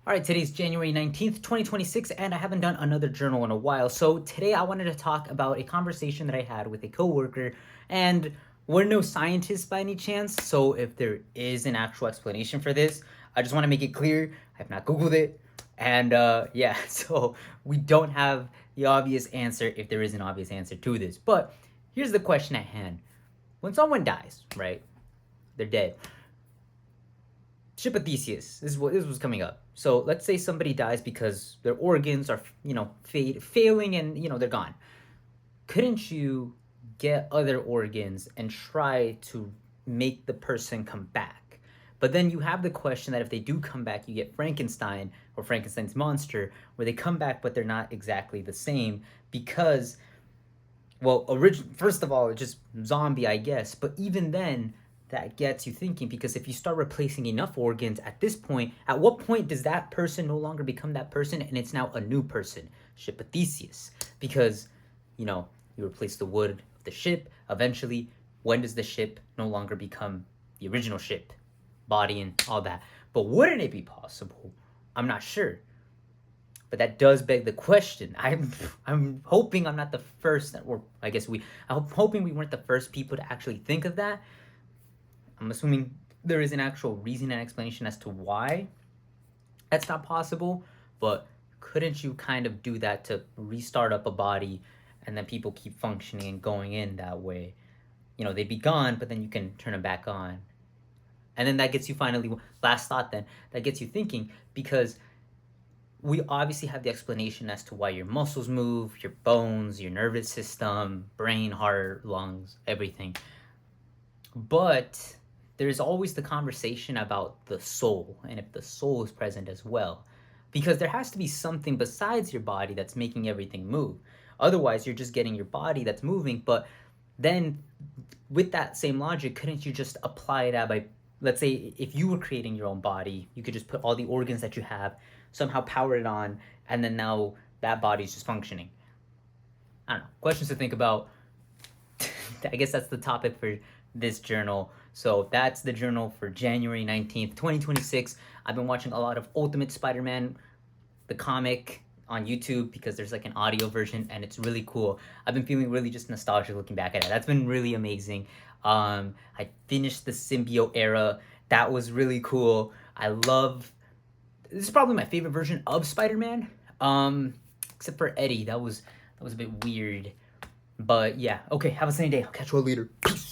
All right, today's January 19th, 2026, and I haven't done another journal in a while. So today I wanted to talk about a conversation that I had with a coworker, and we're no scientists by any chance. So if there is an actual explanation for this, I just want to make it clear I have not Googled it. And yeah, so we don't have the obvious answer if there is an obvious answer to this. But here's the question at hand. When someone dies, right? They're dead. Ship of Theseus. This was coming up. So let's say somebody dies because their organs are, failing and they're gone. Couldn't you get other organs and try to make the person come back? But then you have the question that if they do come back, you get Frankenstein or Frankenstein's monster, where they come back but they're not exactly the same because, well, first of all, it's just zombie, I guess. But even then, that gets you thinking, because if you start replacing enough organs at this point, at what point does that person no longer become that person and it's now a new person? Ship of Theseus. Because, you replace the wood of the ship, eventually, when does the ship no longer become the original ship? Body and all that. But wouldn't it be possible? I'm not sure. But that does beg the question. I'm hoping I'm not the first, or I guess I'm hoping we weren't the first people to actually think of that. I'm assuming there is an actual reason and explanation as to why that's not possible, but couldn't you kind of do that to restart up a body and then people keep functioning and going in that way? They'd be gone, but then you can turn them back on. And then that gets you last thought then, that gets you thinking, because we obviously have the explanation as to why your muscles move, your bones, your nervous system, brain, heart, lungs, everything. But there's always the conversation about the soul, and if the soul is present as well. Because there has to be something besides your body that's making everything move. Otherwise, you're just getting your body that's moving. But then, with that same logic, couldn't you just apply that by, let's say, if you were creating your own body, you could just put all the organs that you have, somehow power it on, and then now that body's just functioning. I don't know. Questions to think about. I guess that's the topic for this journal. So that's the journal for January 19th, 2026. I've been watching a lot of Ultimate Spider-Man, the comic, on YouTube, because there's like an audio version and it's really cool. I've been feeling really just nostalgic looking back at it. That's been really amazing. I finished the symbiote era. That was really cool. This is probably my favorite version of Spider-Man. Except for Eddie. That was a bit weird. But yeah, okay, have a sunny day. I'll catch you all later. Peace.